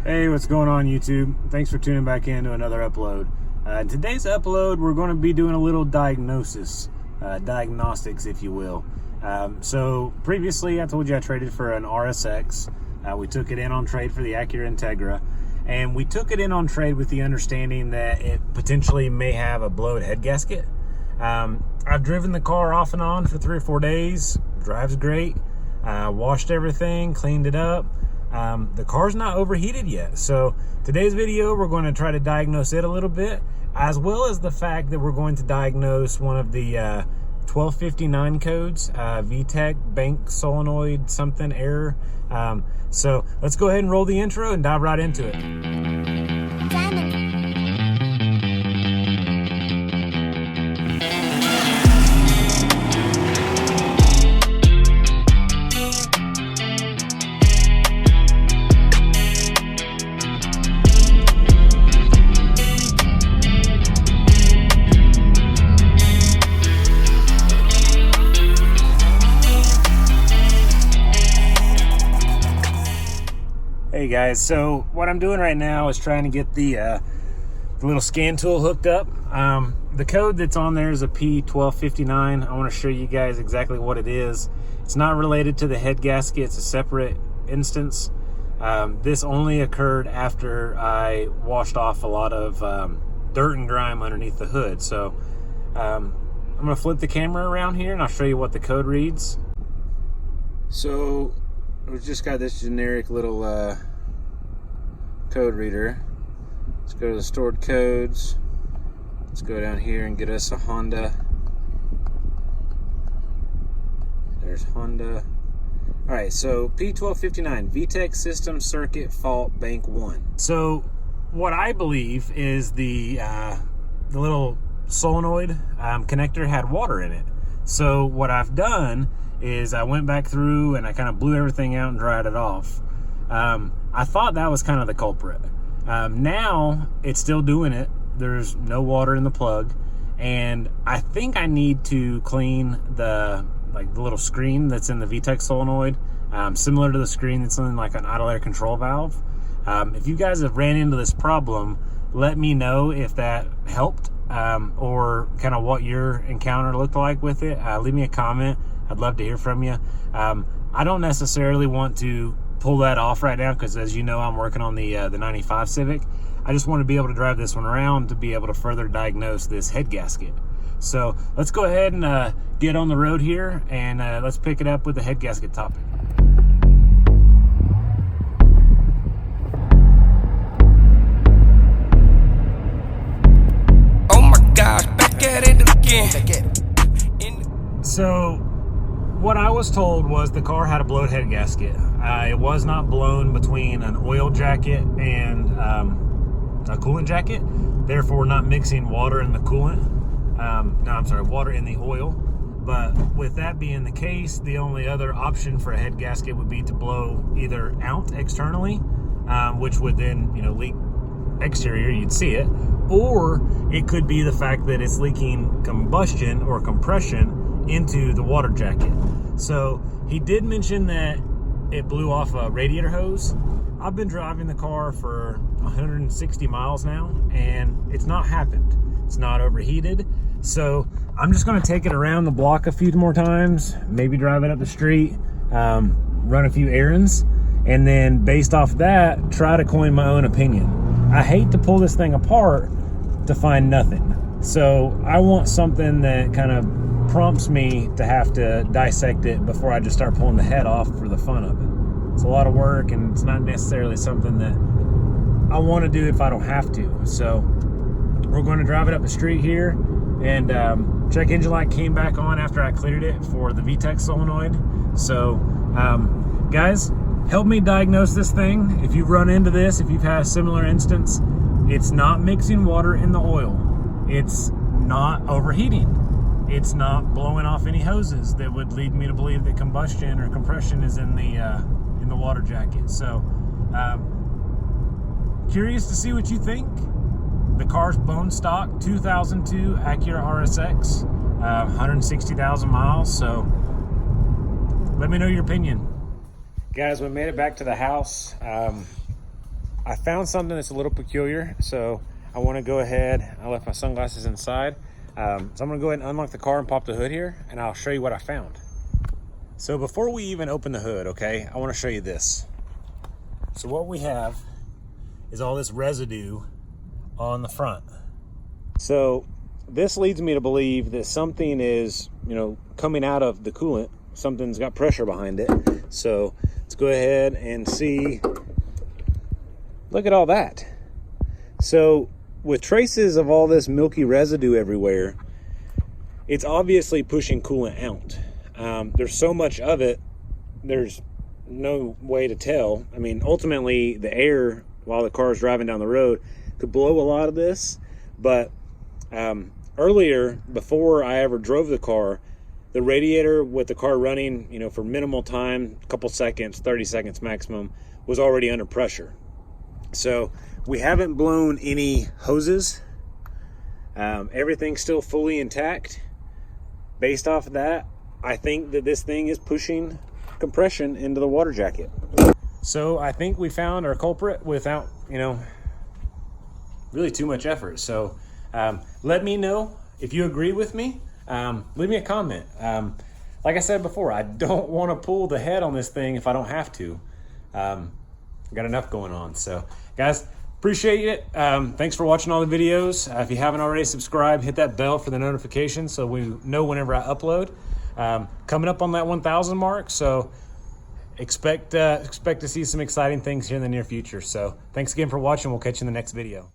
Hey, what's going on YouTube? Thanks for tuning back in to another upload. In today's upload, we're going to be doing a little diagnostics, if you will. So previously, I told you I traded for an RSX. We took it in on trade for the Acura Integra, and we took it in on trade with the understanding that it potentially may have a blowed head gasket. I've driven the car off and on for 3 or 4 days. Drives great. Washed everything, cleaned it up. The car's not overheated yet. So today's video, we're going to try to diagnose it a little bit, as well as the fact that we're going to diagnose one of the 1259 codes, VTEC, bank solenoid something error. So let's go ahead and roll the intro and dive right into it. Hey guys, so what I'm doing right now is trying to get the little scan tool hooked up. The code that's on there is a P1259. I want to show you guys exactly what it is. It's not related to the head gasket. It's a separate instance. This only occurred after I washed off a lot of dirt and grime underneath the hood. So I'm going to flip the camera around here and I'll show you what the code reads. So we've just got this generic little code reader. Let's go to the stored codes. Let's go down here and get us a Honda. There's Honda. All right, so P1259, VTEC system circuit fault bank 1. So what I believe is the little solenoid connector had water in it. So what I've done is I went back through and I kind of blew everything out and dried it off. I thought that was kind of the culprit. Now it's still doing it. There's no water in the plug, and I think I need to clean the little screen that's in the VTEC solenoid, similar to the screen that's in like an idle air control valve. If you guys have ran into this problem, let me know if that helped, or kind of what your encounter looked like with it. Leave me a comment. I'd love to hear from you. I don't necessarily want to pull that off right now because, as you know, I'm working on the 95 Civic. I just want to be able to drive this one around to be able to further diagnose this head gasket. So let's go ahead and get on the road here, and let's pick it up with the head gasket topic. Oh my gosh, back at it again. So what I was told was the car had a blowed head gasket. It was not blown between an oil jacket and a coolant jacket, therefore not mixing water in the coolant. Water in the oil. But with that being the case, the only other option for a head gasket would be to blow either out externally, which would then, leak exterior, you'd see it, or it could be the fact that it's leaking combustion or compression into the water jacket. So he did mention that it blew off a radiator hose. I've been driving the car for 160 miles now, and it's not happened. It's not overheated. So I'm just going to take it around the block a few more times, maybe drive it up the street, run a few errands, and then based off that, try to coin my own opinion. I hate to pull this thing apart to find nothing. So I want something that kind of prompts me to have to dissect it before I just start pulling the head off for the fun of it. It's a lot of work, and it's not necessarily something that I want to do if I don't have to. So we're going to drive it up the street here, and check engine light came back on after I cleared it for the VTEC solenoid. So guys, help me diagnose this thing. If you've run into this, if you've had a similar instance, it's not mixing water in the oil. It's not overheating. It's not blowing off any hoses that would lead me to believe that combustion or compression is in the water jacket. So curious to see what you think. The car's bone stock, 2002 Acura RSX, 160,000 miles. So let me know your opinion. Guys, we made it back to the house. I found something that's a little peculiar, so I want to go ahead. I left my sunglasses inside, so I'm gonna go ahead and unlock the car and pop the hood here, and I'll show you what I found. So before we even open the hood, okay, I want to show you this. So what we have is all this residue on the front. So this leads me to believe that something is, coming out of the coolant. Something's got pressure behind it. So let's go ahead and see. Look at all that. So with traces of all this milky residue everywhere, it's obviously pushing coolant out. There's so much of it, there's no way to tell. I mean, ultimately, the air while the car is driving down the road could blow a lot of this. But earlier, before I ever drove the car, the radiator with the car running, for minimal time, a couple seconds, 30 seconds maximum, was already under pressure. So we haven't blown any hoses. Everything's still fully intact. Based off of that, I think that this thing is pushing compression into the water jacket. So I think we found our culprit without, really too much effort. So let me know if you agree with me. Leave me a comment. Like I said before, I don't want to pull the head on this thing if I don't have to. Got enough going on. So guys, appreciate it. Thanks for watching all the videos. If you haven't already subscribed, hit that bell for the notification so we know whenever I upload. Coming up on that 1,000 mark, so expect to see some exciting things here in the near future. So thanks again for watching. We'll catch you in the next video.